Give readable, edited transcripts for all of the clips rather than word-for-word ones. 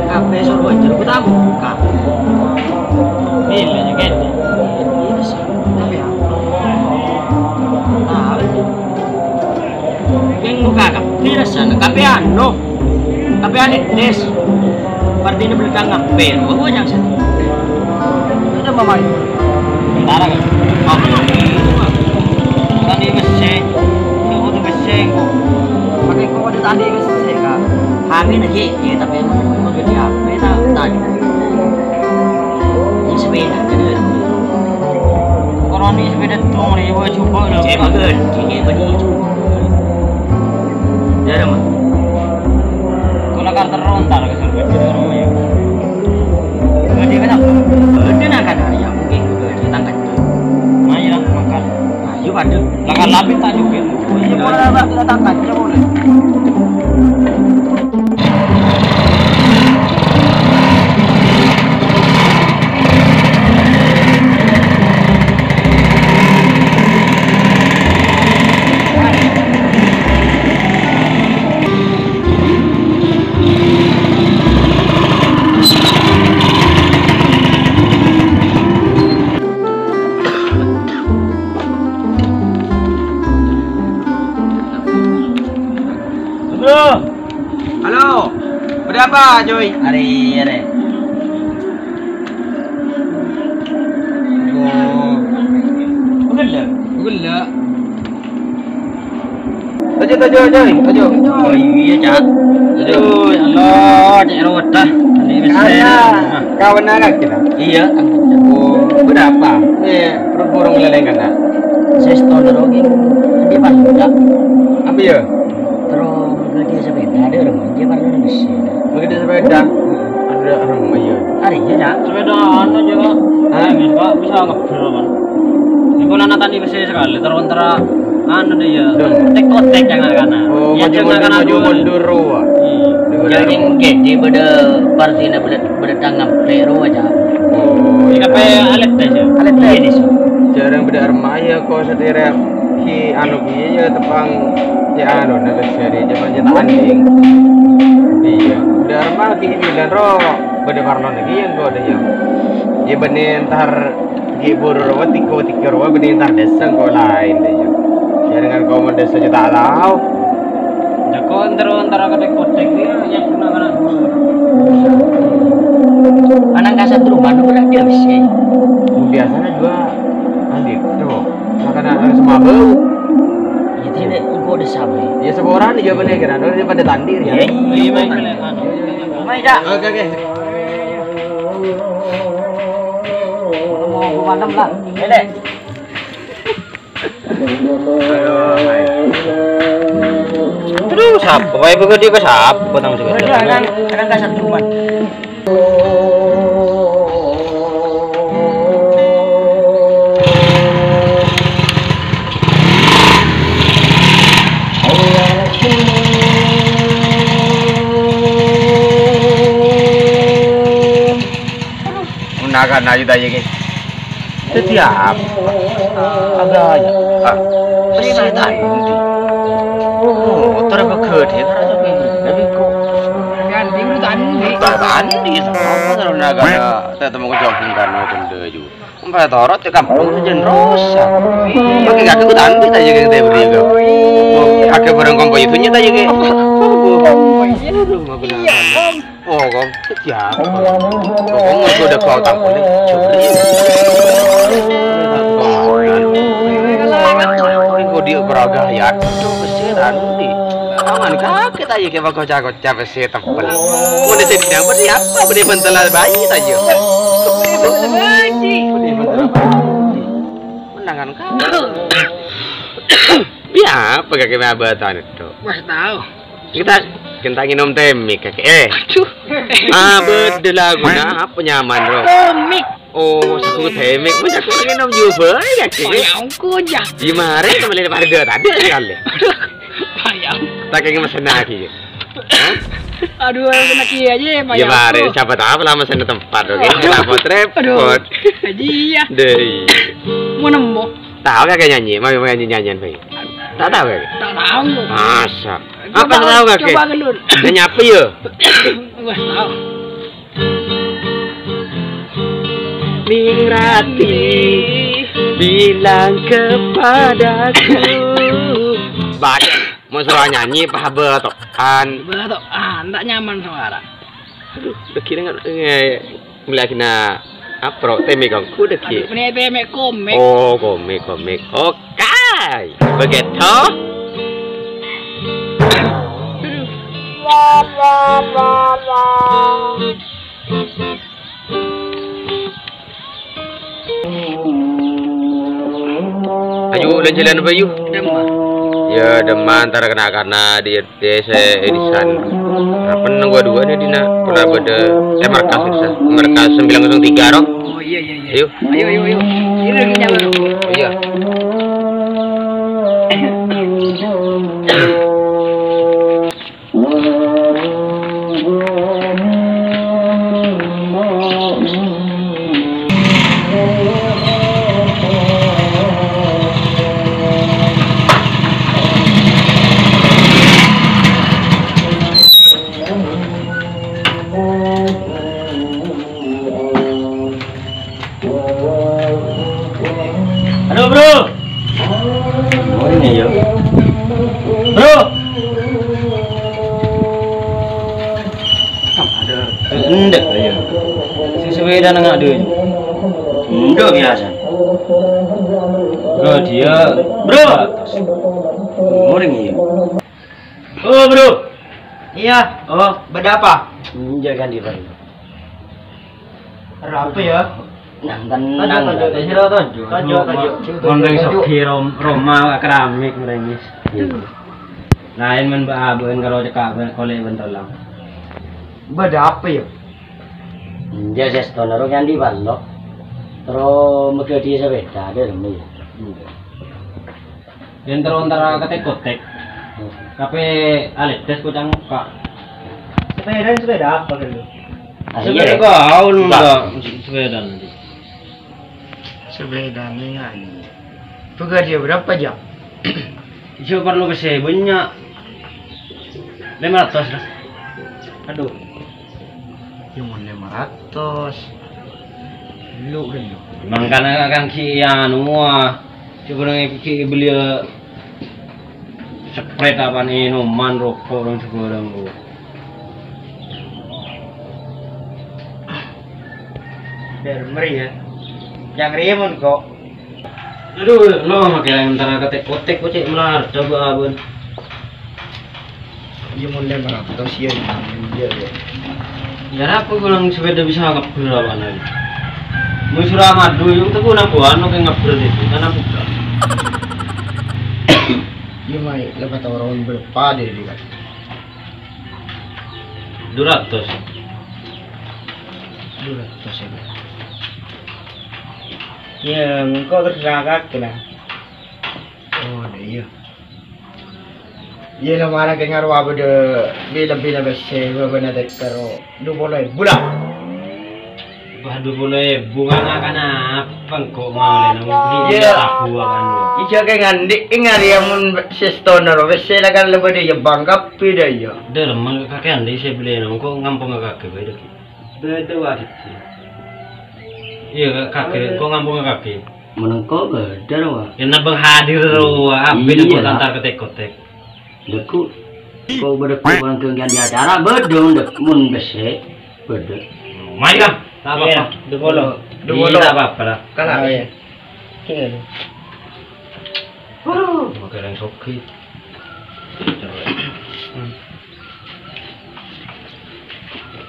Kafe suruh jeruk tamu buka. Pilih kan. Iya sih. Tapi ya. Tahu itu. Yang buka kafe sana kafe anu. Kafe adik des. Berarti ini belakang ngapain? Gua yang sih. Itu mama. Bentar kan. Tadi mesin. Kamu tuh mesin kok. Pakai kok ada tadi ke sini kak. Angin aja, ya tapi mau jadi apa? Tadi. Ini sepeda jadi. Kalau ini sepeda tuh nih, gua coba loh. Saya bagus, ini beri coba. Jadi mah. Kalau kartu rontar ke sana di rumah ya. Gede kenapa? Gede nak kan ya mungkin gede tangkat. Ayo lah makan. Ayo padu. Makan lapis tak juga. Ini boleh lah kita tangkat, ya boleh. Halo, berapa Joy? Hari. Gula. Tujuh, Joy. Oh iya, Cak. Tujuh, Allah, Cak Rotah. Ini mesin. Kawan anak kita. Iya, Oh, berapa? Burung leleng kan? saya setahun lagi. Dia baru enggak. Apa ya? Terus bekerja sepeda ada orang dia baru di sini. Begitu sepeda. Ada rumah ya. Hari ya, Cak. Sepeda anu juga. Enggak bisa ngebel kan. Ibu anak tadi bisa sekali terus antara anu dia. Kotek yang kana. Oh, maju mundur ruah. Jadi gede pada partina pada tangan Peru aja. Oh, Ini apa alat aja? Alat aja. Jarang beda remaja kok setirap ki anu ki ya tepang ki anu nak seri jaman jeta anjing. Iya, beda remaja ki bilan ro beda warna lagi yang gua ada yang. Ya benih ntar ki buru ro tiko ro benih ntar desa kau lain deh ya. Jangan kau mau desa tak tahu. Jako antara kotek dia yang kena Anak kasat rumah tu pernah dia sih. Biasanya juga andik tu. Makanan harus semua bau. Ya tidak, engkau ada sabar. Ya seorang dia benar kira. Dia pada tandir ya. Iya, mai dah. Oke. Mau pemadam lah. Dek. Terus apa? Baik begitu ke siapa? Potong juga. Kadang kasat rumah. Naga aja tadi ke. Setiap agak aja. Pasti tadi. Oh, terus bekerja terus juga. Tapi kok ganti udah tadi. Apa terus naga? Saya temu kejomping karena benda juga. Sampai torot ke kampung sejen rosa. Pakai kaki ku tadi tadi ke dia berdua. Kaki bareng kompoi itu nyata aja ke. Oh, kau siapa? Kau mau sudah kau tak boleh curi. Kau dia beragaya tu besiran ni. Kawan kaki tadi ke bagus jago capek sih tempel. Kau ni sedang berapa? Beri bentelan bayi saja. Beri bentelan bayi. Menangan kau. Biar apa kaki mabatan itu? Mas tahu. Kita nginom temik kakek. Betul lagu na apa nyaman bro? Komik. Oh, satu temik punya aku nginom juga ya kakek. Bayang ku aja. Gimana itu melihat harga tadi sekali. Bayang. Tak kayak mesen lagi. Aduh, kena kia aja bayang. Gimana? Siapa tahu lama mesen tempat oke? Kenapa repot? Aji ya. Deh. Mau nemu. Tahu kakek nyanyi? Mau nyanyi nyanyian baik? Tak tahu kakek? Tak tahu. Masa? Apa tahu kakek? Coba gelur. Nyanyi apa ya? Enggak tahu. Mingrati bilang kepadaku. Banyak mau suruh nyanyi apa betokan? Betul, enggak nyaman suara. Aduh, udah kira nggak melihat kena apa? Temi kang, udah kira. Ini teme komik. Oh, komik. Oke, begitu. Ayo, udah jalan apa yuk? Ya deman antara karena di desa Edisan. Apa nang dua nih dina pernah beda markas bisa. Markas 903 roh. Oh iya. Ayo. Ayo. Ini lagi jalan. Oh iya. Halo bro. Oh ini ya. Bro. Ada. Enggak ya. Si sepeda nang ada. Enggak biasa. Bro dia. Bro. Morning ya. Oh bro. Iya. Oh Beda apa? jangan di bari. Apa ya? Nang Tajuk. Mondeng soki Roma keramik merengis. Lain men baabeun kalau cekak kolek bentar lang. Beda apa ya? Dia seston ro kan di ballo. Terus mege di sepeda ada rene. Yen terus antara ketek-kotek. Kape alit tes kucang muka. Sepeda apa kan lu? Sepeda kau enggak sepeda nanti. Sepeda nih ani. Pekerja berapa jam? Isu perlu besi banyak. 500 lah. Aduh. Cuma 500. Lu kan lu. Mangkana kan ki anu ah. Coba nang ki beli spray apa nih minuman rokok orang sekarang lu. Dermeri ya. Yang rimun kok. Aduh, lo makai antara ketek-kotek kocek melar coba abun. Iya mau 500 ya. Iya ya. Ya apa kurang sepeda bisa ngabur apa nih? Mau surah madu yung tuh guna buan lo kayak ngabur itu kan apa? Iya mai lepas orang berapa deh dia. 200. 200 ya. Ya, engkau terserah kena. Oh, iya. Iya, lamara kayak ngaruh apa deh? Bila besar, benar dek karo. 20 bulan. Waduh boleh bunga kan apa kok mau lena mau Iya. aku kan lo. Iya kayak ngandi, ingat ya mun sestoner, besar kan lebih dia bangga pida ya. Dalam kakek anda saya beli nang kok ngampung kakek beda ki. Beda wasit. Iya kakek kok ngampung kakek. Menengko beda wah. Yang nabang hadir wah beda kok antar ketek-kotek. Deku. Kau berdeku orang kegiatan di acara bedong dek mun bese beda. Mari kam. Tak apa-apa. 20. Tak apa-apa lah. Kalah ya. Kira. Pakai yang soki.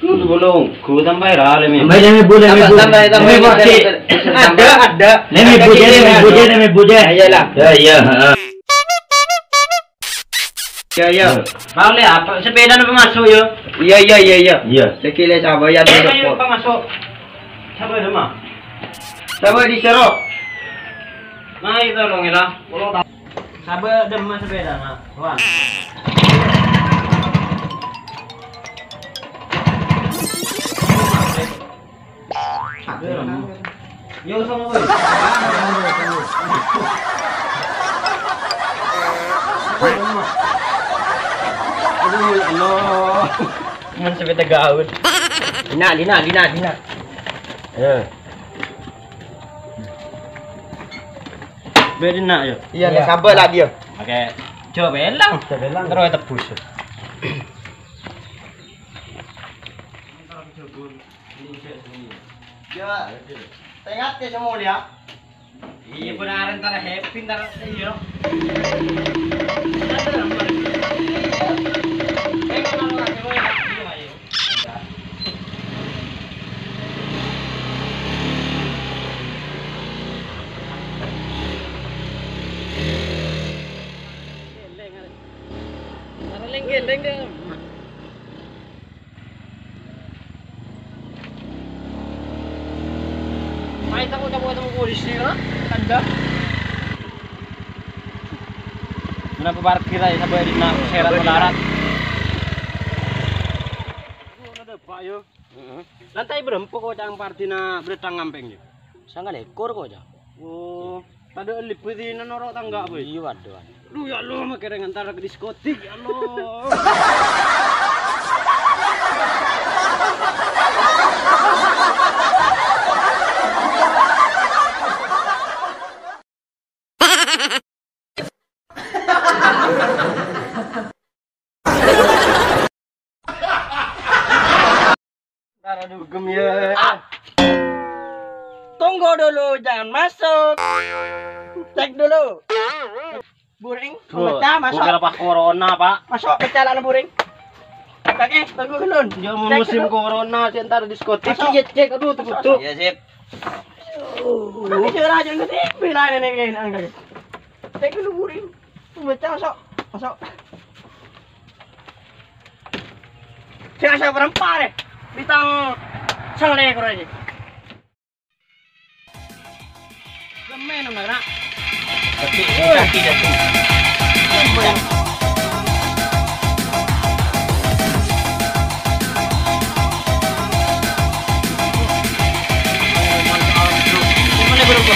Bolong, ku tambah lah lemi. Boleh Ada. Lemi buje. Iyalah. Ya. Ya. Mau lihat apa? Sepeda apa masuk yo? Iya. Iya. Sekile sabar ya Ayo dulu. apa masuk? Siapa itu mah? Sabar di serok. Nah itu dong ya. Sabar demam sepeda mah. Wan. Yo sama gue. Aduh, Allah. Mun sepeda gaun. Dina. Ya. Beri nak yo. Iya, sabar lah dia. Pakai coba belang. Terus tebus. Ya. Tengok ke semua dia. Iya benar antara happy antara iya. Geleng dia. Mai tamu polisi lah, tanda. Kenapa parkir aja sampai di serat darat? Ada pak yo. Lantai berempat kok cang partina beretang ngampeng yo. Sangat ekor kok, Cak. Oh, pada elip di norok tangga boy. Iya, waduh. Lu ya lo makai dengan antara ke diskotik ya lo. Darah dugem ya. Tunggu dulu, jangan masuk. Cek dulu. Buring, pecah masuk. Bukan apa corona, Pak. Masuk pecah lah buring. Oke, tunggu dulu. Ya musim corona sih entar diskotik. Cek aduh tutup. Ya sip. Ini curah jangan ke TV lah ini. Cek dulu buring. Pecah masuk. Jangan saya berempat deh. Bintang sengle kau aja. Gemen nak. Kaki dah tu. Mana berapa?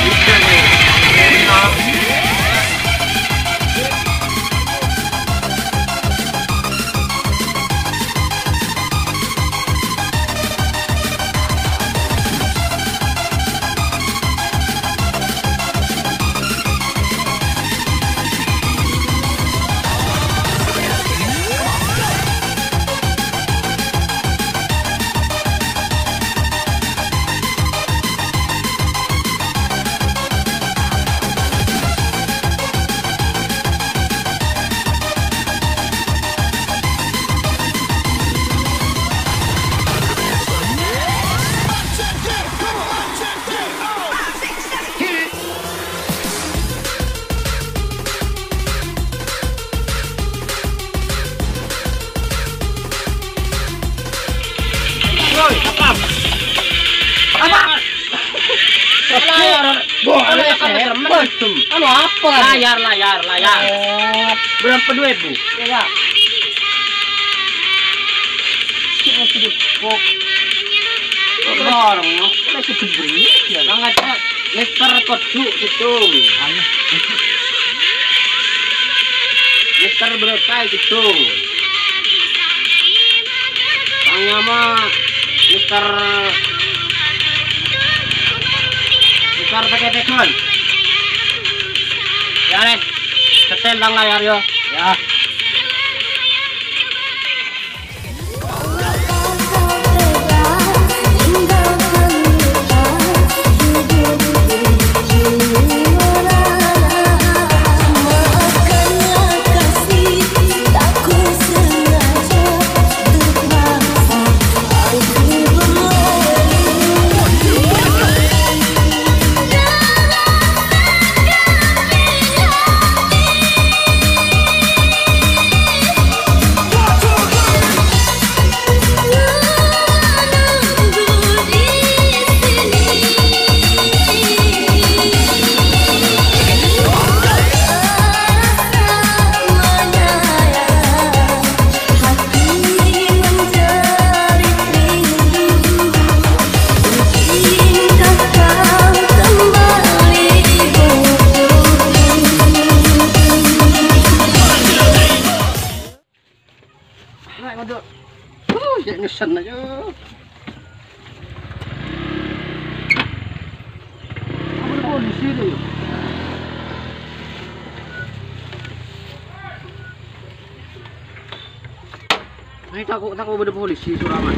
Anu apa? Layar. Berapa duit, Bu? Ya. Kok orang masih diberi ya. Sangat Mister Koduk itu. Mister Berotai itu. Tanya mah Mister pakai tekon. Ya nih, setel lang layar yo. Ya. polisi tuh. Ini takut pada polisi Suraman.